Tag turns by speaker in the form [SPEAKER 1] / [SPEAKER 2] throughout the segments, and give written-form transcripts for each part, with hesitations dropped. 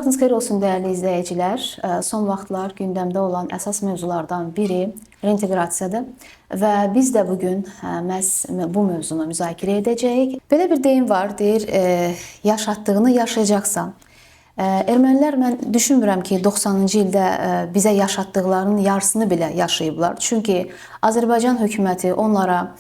[SPEAKER 1] Vaxtınız xeyir olsun dəyərli izləyicilər. Son vaxtlar gündəmdə olan əsas mövzulardan biri reinteqrasiyadır və biz də bugün məhz bu mövzunu müzakirə edəcəyik. Belə bir deyim var, deyir, yaşatdığını yaşayacaqsan. Ermənilər mən düşünmürəm ki, 90-cı ildə bizə yaşatdıqlarının yarısını belə yaşayıblar. Çünki Azərbaycan hökuməti onlara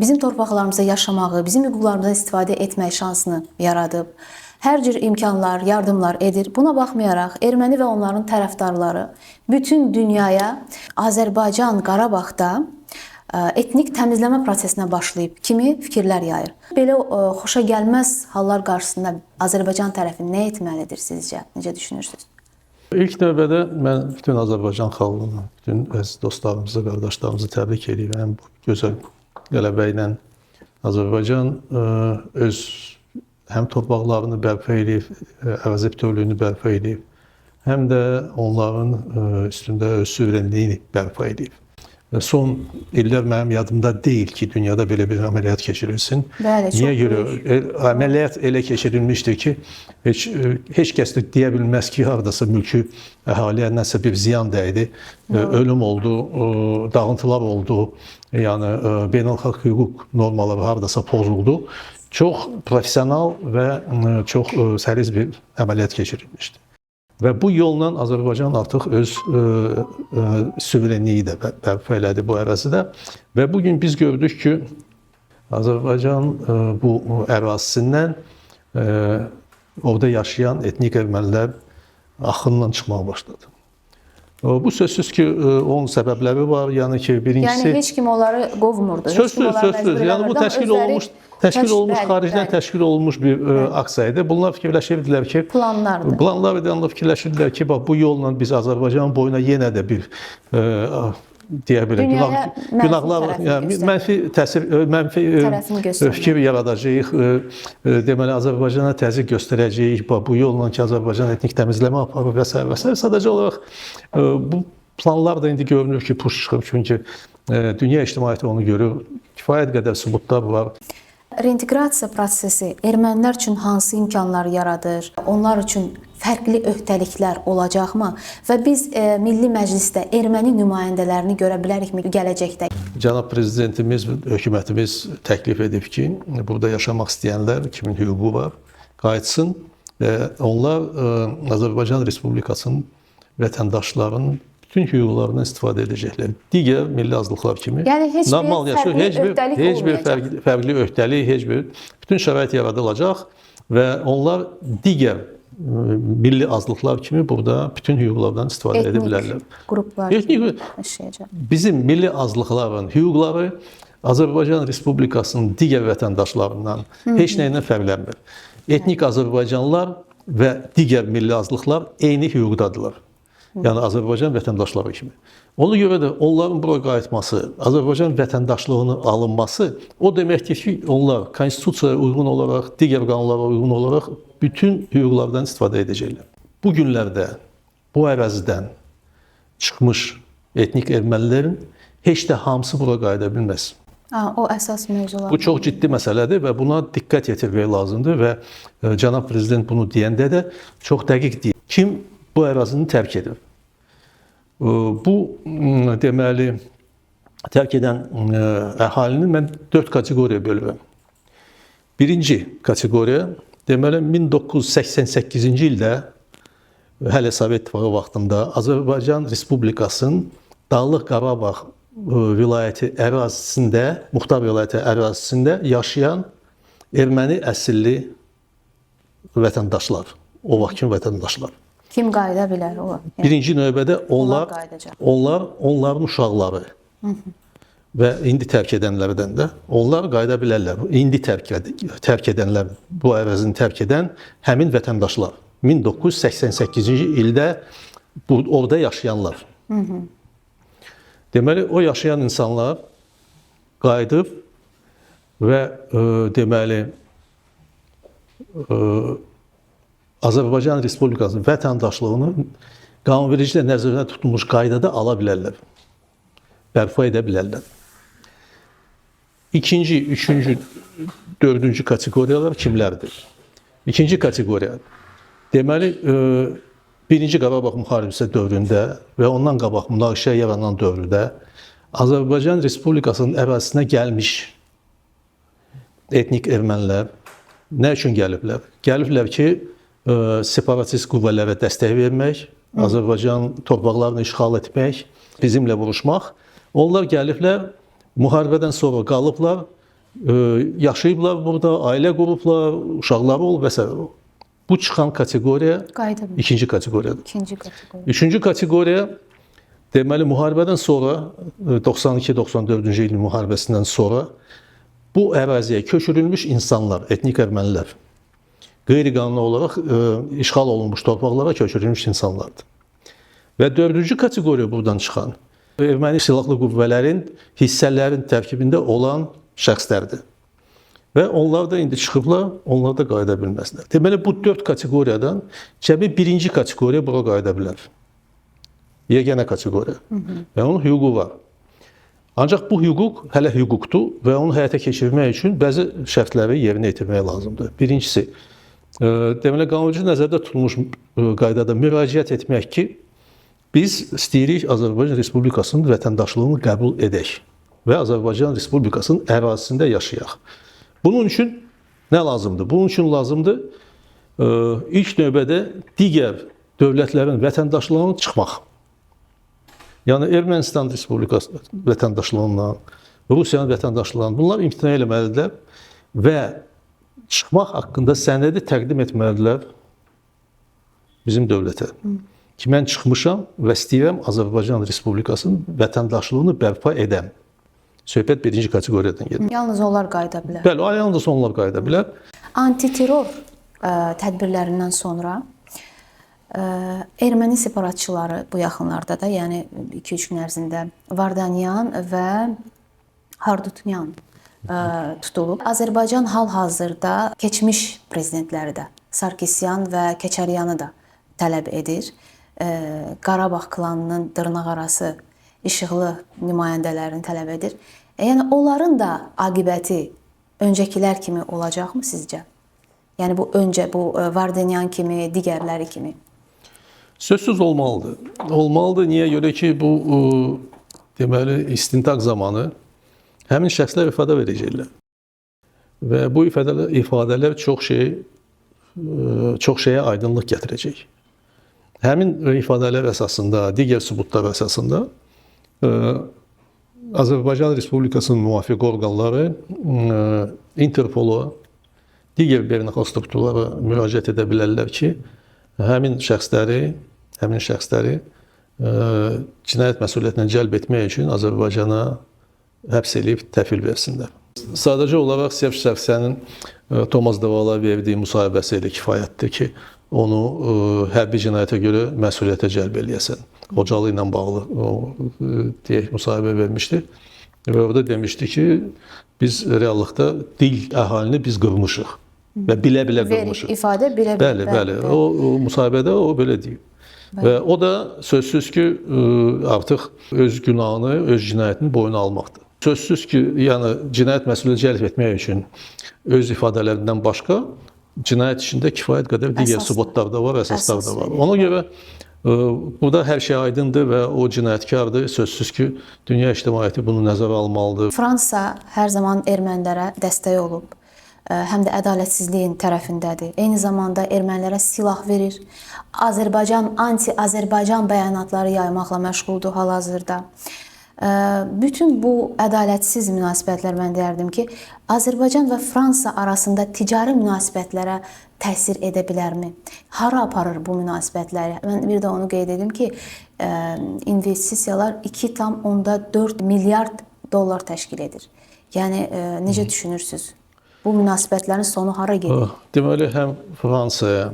[SPEAKER 1] bizim torpaqlarımızda yaşamağı, bizim hüquqlarımızdan istifadə etmək şansını yaradıb. Hər cür imkanlar, yardımlar edir. Buna baxmayaraq erməni və onların tərəfdarları bütün dünyaya Azərbaycan, Qarabağda etnik təmizləmə prosesinə başlayıb kimi fikirlər yayır. Belə xoşa gəlməz hallar qarşısında Azərbaycan tərəfi nə etməlidir sizcə? Necə düşünürsünüz?
[SPEAKER 2] İlk növbədə mən bütün Azərbaycan xalqını, bütün əziz dostlarımızı, qardaşlarımızı təbrik edirəm. Bu gözəl qələbə ilə Azərbaycan öz həm torpaqlarını bərpa edib, ərazi bütövlüyünü bərpa edib, həm də onların üstündə öz suverenliyini bərpa edib. Son illər mənim yadımda deyil ki, dünyada belə bir əməliyyat keçirilsin.
[SPEAKER 1] Bəli,
[SPEAKER 2] Niyə görə? Əməliyyat elə keçirilmişdir ki, heç kəs də deyə bilməz ki, haradasa mülki əhaliyə nəsə bir ziyan dəydi, ölüm oldu, dağıntılar oldu, yəni beynəlxalq hüquq normaları haradasa pozuldu. Çox profesional və çox səlis bir əməliyyat keçirilmişdir. Və bu yolla Azərbaycan artıq öz suverenliyi də bərpa elədi bu ərazidə. Və bugün biz gördük ki, Azərbaycan bu ərazisindən orada yaşayan etnik ermənilər axınla çıxmağa başladı. Bu sözsüz ki, onun səbəbləri var. Yəni ki, birincisi...
[SPEAKER 1] Yəni heç kim onları qovmurdu.
[SPEAKER 2] Sözsüz. Yəni bu təşkil olunmuş, xaricdən təşkil olunmuş bir aksiya idi. Bunlar fikirləşirdilər ki... Planlar edənlər fikirləşirdilər ki, bu yolla biz Azərbaycan boyuna yenə də bir... deyə bilərəm, günahlar, mənfi fikir yaradacağıq, deməli Azərbaycana təzyiq göstərəcəyik, bu yolla ki, Azərbaycan etnik təmizləmə aparır və s. Sadəcə olaraq bu planlar da indi görünür ki, puş çıxıb, çünki dünya ictimaiyyəti onu görür, kifayət qədər sübutlar var.
[SPEAKER 1] Reinteqrasiya prosesi ermənilər üçün hansı imkanlar yaradır? Onlar üçün fərqli öhdəliklər olacaqmı? Və biz Milli Məclisdə erməni nümayəndələrini görə bilərikmi gələcəkdə?
[SPEAKER 2] Cənab Prezidentimiz, hökumətimiz təklif edib ki, burada yaşamaq istəyənlər, kimin hüququ var, qayıtsın. Onlar Azərbaycan Respublikasının vətəndaşlarının bütün hüquqlarından istifadə edəcəklər. Digər milli azlıqlar kimi.
[SPEAKER 1] Yəni heç bir
[SPEAKER 2] fərqli öhdəlik, bütün şərait yaradılacaq və onlar digər milli azlıqlar kimi burada bütün hüquqlardan istifadə edə bilərlər. Bizim milli azlıqların hüquqları Azərbaycan Respublikasının digər vətəndaşlarından heç nə ilə fərqlənmir. Etnik Azərbaycanlılar və digər milli azlıqlar eyni hüquqdadırlar. Yəni Azərbaycan vətəndaşları kimi. Ona görə də onların bura qayıtması, Azərbaycan vətəndaşlığının alınması o deməkdir ki, onlar konstitusiyaya uyğun olaraq, digər qanunlara uyğun olaraq bütün hüquqlardan istifadə edəcəklər. Bu günlərdə bu ərazidən çıxmış etnik ermənilərin heç də hamısı bura qayıda bilməz.
[SPEAKER 1] O əsas mövzular.
[SPEAKER 2] Bu çox ciddi məsələdir və buna diqqət yetirmək lazımdır və Cənab Prezident bunu deyəndə də çox dəqiq deyir. Kim bu ərazini tərk edir? Bu, deməli, tərk edən əhalini mən 4 kateqoriyaya bölürəm. Birinci kateqoriya, deməli, 1988-ci ildə, hələ Sovet İttifaqı vaxtında Azərbaycan Respublikasının Dağlıq Qarabağ vilayəti ərazisində, Muxtar vilayəti ərazisində yaşayan erməni əsilli vətəndaşlar, o vaxtki vətəndaşlar.
[SPEAKER 1] Kim qayıda bilər o?
[SPEAKER 2] Birinci növbədə onların uşaqları və indi tərk edənlərdən də onlar qayıda bilərlər. İndi tərk edənlər, bu ərazini tərk edən həmin vətəndaşlar. 1988-ci ildə orada yaşayanlar. Deməli, o yaşayan insanlar qayıdıb və deməli Azərbaycan Respublikasının vətəndaşlığını qanunvericiliklə nəzərdə tutulmuş qaydada ala bilərlər, bərpa edə bilərlər. İkinci, üçüncü, dördüncü kateqoriyalar kimlərdir? İkinci kateqoriya, Deməli, Birinci Qarabağ müharibəsi dövründə və ondan qabaq münaqişə yaranan dövrdə Azərbaycan Respublikasının ərazisinə gəlmiş etnik ermənilər nə üçün gəliblər? Gəliblər ki, separatist qüvvələrə dəstək vermək, Azərbaycan torpaqlarını işğal etmək, bizimlə vuruşmaq. Onlar gəliblər, müharibədən sonra qalıblar, yaşayıblar burada, ailə qurublar, uşaqları olub və s. Bu çıxan kateqoriya ikinci kateqoriyadır. Üçüncü kateqoriya deməli müharibədən sonra 92-94-cü ilin müharibəsindən sonra bu əraziyə köçürülmüş insanlar, etnik ermənilər, qeyri-qanuni olaraq işğal olunmuş torpaqlara köçürülmüş insanlardır. Və dördüncü kateqoriya buradan çıxan erməni silahlı qüvvələrin hissələrin tərkibində olan şəxslərdir. Və onlar da indi çıxıblar, onlar da qayıda bilməzlər. Deməli, bu dörd kateqoriyadan cəmi birinci kateqoriya bura qayıda bilər. Yeganə kateqoriya. Və onun hüququ var. Ancaq bu hüquq hələ hüquqdur və onu həyata keçirmək üçün bəzi şərtləri yerinə yetirmək lazımdır. Birincisi, deməli, qanunvericilikdə nəzərdə tutulmuş qaydada müraciət etmək ki, biz istəyirik Azərbaycan Respublikasının vətəndaşlığını qəbul edək və Azərbaycan Respublikasının ərazisində yaşayaq. Bunun üçün nə lazımdır? Bunun üçün lazımdır ilk növbədə digər dövlətlərin vətəndaşlığını çıxmaq. Yəni Ermənistan Respublikası vətəndaşlığından, Rusiyanın vətəndaşlığından bunlar imtina etməlidirlər və çıxmaq haqqında sənədi təqdim etməlidirlər bizim dövlətə. Ki, mən çıxmışam və istəyirəm Azərbaycan Respublikasının vətəndaşlığını bərpa edəm. Söhbət birinci kateqoriyadan gedir.
[SPEAKER 1] Yalnız onlar qayıda bilər.
[SPEAKER 2] Bəli, yalnız onlar qayıda bilər.
[SPEAKER 1] Antiterror tədbirlərindən sonra erməni separatçıları bu yaxınlarda da, yəni 2-3 gün ərzində Vardanyan və Harutyunyan tutulub. Azərbaycan hal-hazırda keçmiş prezidentləri də Sarkisyan və Keçəryanı da tələb edir. Qarabağ klanının dırnaqarası işıqlı nümayəndələrini tələb edir. Yəni onların da aqibəti öncəkilər kimi olacaqmı sizcə? Yəni bu Vardanyan kimi, digərləri kimi.
[SPEAKER 2] Sözsüz olmalıdır. Olmalıdır. Niyə görə ki, bu deməli istintaq zamanı həmin şəxslər ifadə verəcəklər. Və bu ifadələr çox şeyə aydınlıq gətirəcək. Həmin ifadələr əsasında, digər sübutlar əsasında Azərbaycan Respublikasının müvafiq orqanları Interpolo, digər beynəlxalq strukturlara müraciət edə bilərlər ki, həmin şəxsləri cinayət məsuliyyətinə cəlb etmək üçün Azərbaycana həbs edib təhvil versinlər. Sadəcə olaraq sırf şəxsənin Tomas Davala verdiyi müsahibəsi ilə kifayətdir ki, onu hərbi cinayətə görə məsuliyyətə cəlb eləyəsən. Xocalı ilə bağlı deyək müsahibə vermişdi və orada demişdi ki, biz reallıqda dil əhalini biz qırmışıq və bilə-bilə qırmışıq.
[SPEAKER 1] İfadə bilə-bilə.
[SPEAKER 2] Bəli. O müsahibədə o belə deyib. Və o da sözsüz ki, artıq öz günahını, öz cinayətini boyuna almaqdır. Sözsüz ki, yəni cinayət məsuliyyətinə cəlb etmək üçün öz ifadələrindən başqa cinayət içində kifayət qədər digər sübutlar da var, əsaslar da var. Ona görə burada hər şey aydındır və o cinayətkardır. Sözsüz ki, dünya ictimaiyyəti bunu nəzərə almalıdır.
[SPEAKER 1] Fransa hər zaman ermənilərə dəstək olub, həm də ədalətsizliyin tərəfindədir. Eyni zamanda ermənilərə silah verir. Azərbaycan, anti-Azərbaycan bəyanatları yaymaqla məşğuldur hal-hazırda. Bütün bu ədalətsiz münasibətlər, mən deyərdim ki, Azərbaycan və Fransa arasında ticari münasibətlərə təsir edə bilərmi? Hara aparır bu münasibətləri? Mən bir də onu qeyd edim ki, investisiyalar 2,4 milyard dollar təşkil edir. Yəni, necə düşünürsünüz? Bu münasibətlərin sonu hara gedir?
[SPEAKER 2] Deməli, həm Fransaya,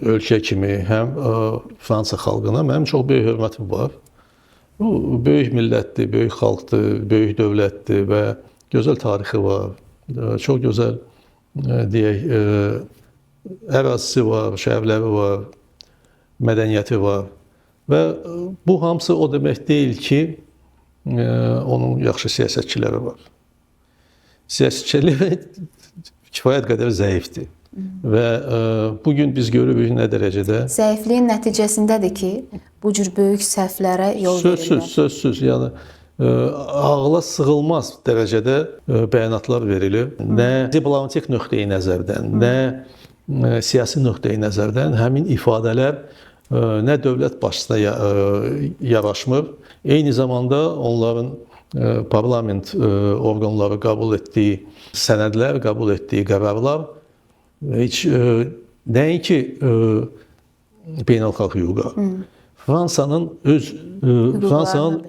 [SPEAKER 2] ölkə kimi, həm Fransa xalqına mənim çox böyük hörmətim var. Bu böyük millətdir, böyük xalqdır, böyük dövlətdir və gözəl tarixi var. Çox gözəl deyək, ərazisi var, şəhərləri var, mədəniyyəti var. Və bu hamısı o demək deyil ki, onun yaxşı siyasətçiləri var. Siyasətçiləri kifayət qədər zəifdir. və bu gün biz görürük nə dərəcədə
[SPEAKER 1] Zəifliyin nəticəsindədir ki, bu cür böyük səhvlərə yol verirlər.
[SPEAKER 2] sözsüz, yəni ağla sığılmaz dərəcədə bəyanatlar verilir. Nə diplomatik nöqteyi nəzərdən, nə siyasi nöqteyi nəzərdən həmin ifadələr nə dövlət başçısına yaraşmır. Eyni zamanda onların parlament orqanları qəbul etdiyi sənədlər, qəbul etdiyi qərarlar heç nəinki beynəlxalq hüquqa, Fransanın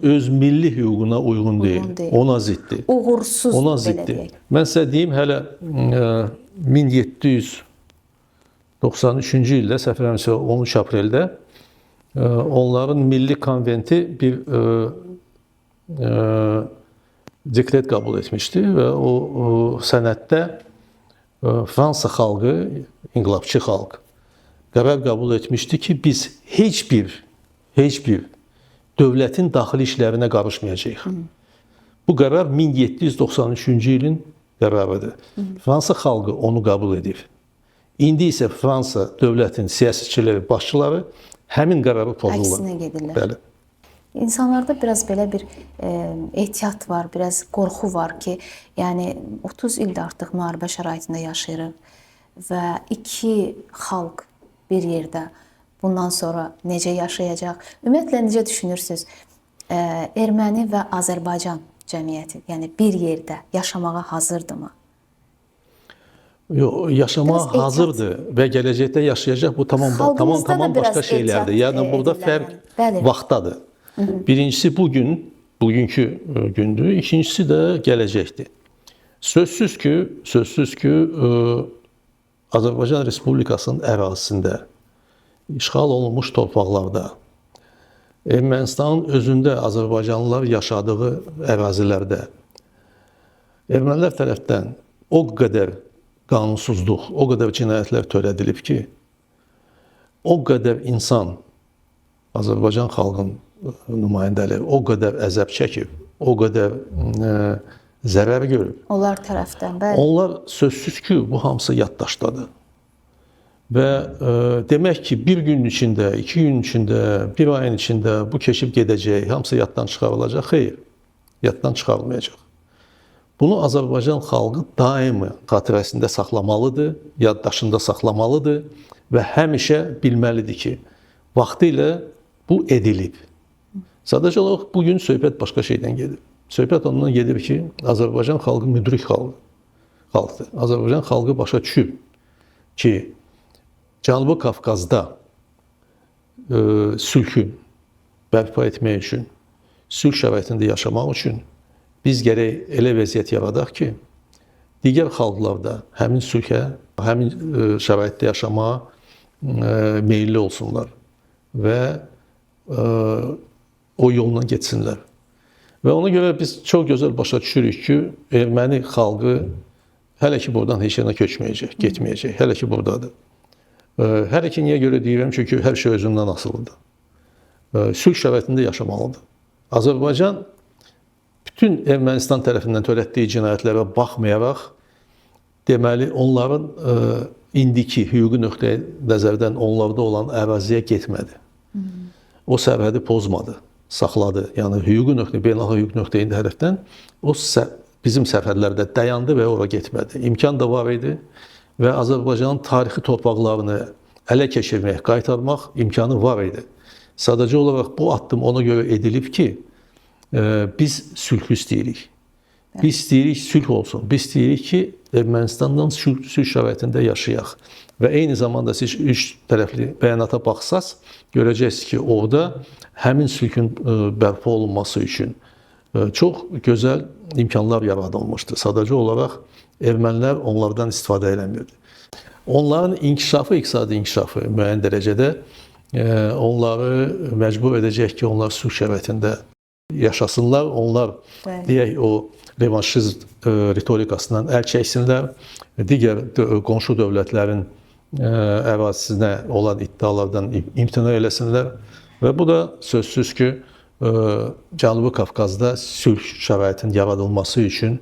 [SPEAKER 2] öz milli hüququna uyğun deyil, ona ziddir.
[SPEAKER 1] Uğursuz,
[SPEAKER 2] ona
[SPEAKER 1] belə
[SPEAKER 2] ziddir.
[SPEAKER 1] deyək.
[SPEAKER 2] Mən sizə deyim, hələ 1793-cü ildə, səhv eləmirəmsə 13 apreldə onların milli konventi bir dekret qəbul etmişdi və o sənəddə Fransa xalqı, inqilabçı xalq qərar qəbul etmişdi ki, biz heç bir dövlətin daxili işlərinə qarışmayacağıq. Bu qərar 1793-cü ilin qərarıdır. Fransa xalqı onu qəbul edir. İndi isə Fransa dövlətin siyasətçiləri, başçıları həmin qərarı pozurlar.
[SPEAKER 1] Əksinə gedirlər.
[SPEAKER 2] Bəli.
[SPEAKER 1] İnsanlarda biraz belə bir ehtiyat var, biraz qorxu var ki, yəni 30 ildir artıq müharibə şəraitində yaşayırıq və iki xalq bir yerdə bundan sonra necə yaşayacaq? Ümumiyyətlə necə düşünürsüz? Erməni və Azərbaycan cəmiyyəti, yəni bir yerdə yaşamağa hazırdırmı?
[SPEAKER 2] Yox, yaşamağa hazırdır və gələcəkdə yaşayacaq. Bu tamam başqa şeylərdir. Yəni burada fərq vaxtdadır. Birincisi bugünkü gündür, ikincisi də gələcəkdir. Sözsüz ki, Azərbaycan Respublikasının ərazisində, işğal olunmuş torpaqlarda, Ermənistanın özündə azərbaycanlılar yaşadığı ərazilərdə ermənilər tərəfdən o qədər qanunsuzluq, o qədər cinayətlər törədilib ki, o qədər insan, Azərbaycan xalqının nümayəndələri o qədər əzab çəkib, o qədər zərər görüb.
[SPEAKER 1] Onlar tərəfdən, bəli.
[SPEAKER 2] Onlar sözsüz ki, bu hamısı yaddaşdadır. Və demək ki, bir gün içində, 2 gün içində, bir ayın içində bu keçib gedəcək, hamısı yaddan çıxarılacaq. Xeyr, yaddan çıxarılmayacaq. Bunu Azərbaycan xalqı daimi xatirəsində saxlamalıdır, yaddaşında saxlamalıdır və həmişə bilməlidir ki, vaxtilə bu edilib. Sadəcə olaraq bugün söhbət başqa şeydən gedir. Söhbət ondan gedir ki, Azərbaycan xalqı müdrik xalqdır. Azərbaycan xalqı başa düşüb ki, Cənubi Qafqazda sülhü bərpa etmək üçün, sülh şəraitində yaşamaq üçün biz gərək elə vəziyyət yaradaq ki, digər xalqlar da həmin sülhə, həmin şəraitdə yaşamağa meyilli olsunlar və o yolla getsinlər. Və ona görə biz çox gözəl başa düşürük ki, erməni xalqı hələ ki buradan heç yerə köçməyəcək, getməyəcək, hələ ki buradadır. Hələ ki niyə görə deyirəm? Çünki hər şey özündən asılıdır. Sülh şəraitində yaşamalıdır. Azərbaycan bütün Ermənistan tərəfindən törətdiyi cinayətlərə baxmayaraq, deməli, onların indiki hüquqi nöqteyi nəzərdən onlarda olan əraziyə getmədi. O sərhədi pozmadı, saxladı. Yəni, beynəlxalq hüquq nöqteyi tərəfdən o bizim sərhədlərdə dayandı və ora getmədi. İmkan da var idi və Azərbaycanın tarixi torpaqlarını ələ keçirmək, qaytarmaq imkanı var idi. Sadəcə olaraq bu addım ona görə edilib ki, biz sülhü istəyirik. Biz istəyirik sülh olsun. Biz istəyirik ki, Ermənistandan sülh şəraitində yaşayaq. Və eyni zamanda siz üç tərəfli bəyanata baxsaz, görəcəksiniz ki, orada həmin sülhün bərpa olunması üçün çox gözəl imkanlar yaradılmışdır. Sadəcə olaraq ermənilər onlardan istifadə eləmirdi. Onların iqtisadi inkişafı müəyyən dərəcədə onları məcbur edəcək ki, onlar sülh şəraitində yaşasınlar. Onlar, deyək, o revanşizm ritorikasından əl çəksinlər, digər qonşu dövlətlərin ərazisinə olan iddialardan imtina eləsinlər və bu da sözsüz ki, Cənubi Qafqazda sülh şəraitinin yaradılması üçün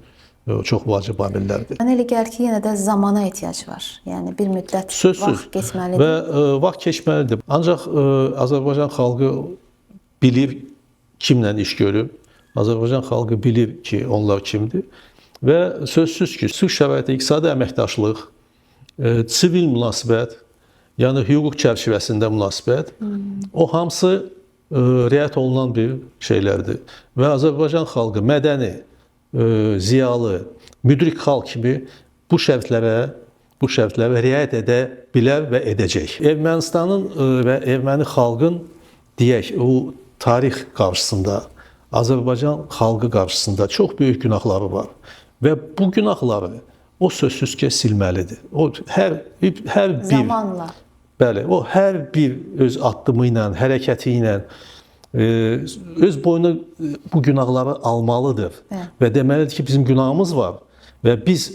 [SPEAKER 2] çox vacib amillərdir.
[SPEAKER 1] Mənə elə gəlir ki, yenə də zamana ehtiyac var. Yəni bir müddət
[SPEAKER 2] Sözsüz
[SPEAKER 1] vaxt keçməlidir.
[SPEAKER 2] və vaxt keçməlidir. Ancaq Azərbaycan xalqı bilir kimlə iş görüb. Azərbaycan xalqı bilir ki, onlar kimdir və sözsüz ki, sülh şəraiti, iqtisadi əməkdaşlıq, sivil münasibət, yəni hüquq çərçivəsində münasibət, o hamısı riayət olunan bir şeylərdir. Və Azərbaycan xalqı mədəni, ziyalı, müdrik xalq kimi bu şərtlərə riayət edə bilər və edəcək. Ermənistanın və erməni xalqın deyək, o tarix qarşısında, Azərbaycan xalqı qarşısında çox böyük günahları var və bu günahları o sözsüz ki, silməlidir. O hər bir
[SPEAKER 1] Zamanla.
[SPEAKER 2] Bəli, o hər bir öz addımı ilə, hərəkəti ilə öz boyuna bu günahları almalıdır. Və deməlidir ki, bizim günahımız var və biz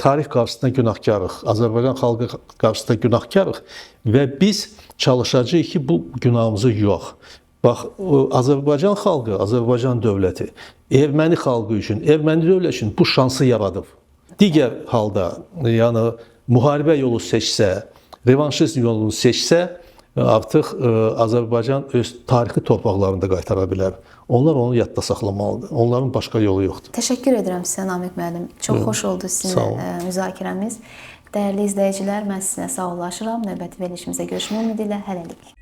[SPEAKER 2] tarix qarşısında günahkarıq, Azərbaycan xalqı qarşısında günahkarıq və biz çalışacağıq ki, bu günahımızı yox. Bax, Azərbaycan xalqı, Azərbaycan dövləti erməni xalqı üçün, erməni dövləti üçün bu şansı yaradıb. Digər halda, yəni müharibə yolu seçsə, revanşizm yolunu seçsə, artıq Azərbaycan öz tarixi torpaqlarında qaytara bilər. Onlar onu yadda saxlamalıdır. Onların başqa yolu yoxdur.
[SPEAKER 1] Təşəkkür edirəm sizə Namiq müəllim. Çox xoş oldu sizinlə müzakirəmiz. Dəyərli izləyicilər, mən sizinlə sağollaşıram. Növbəti verilişimizə görüşmək ümidi ilə hələlik.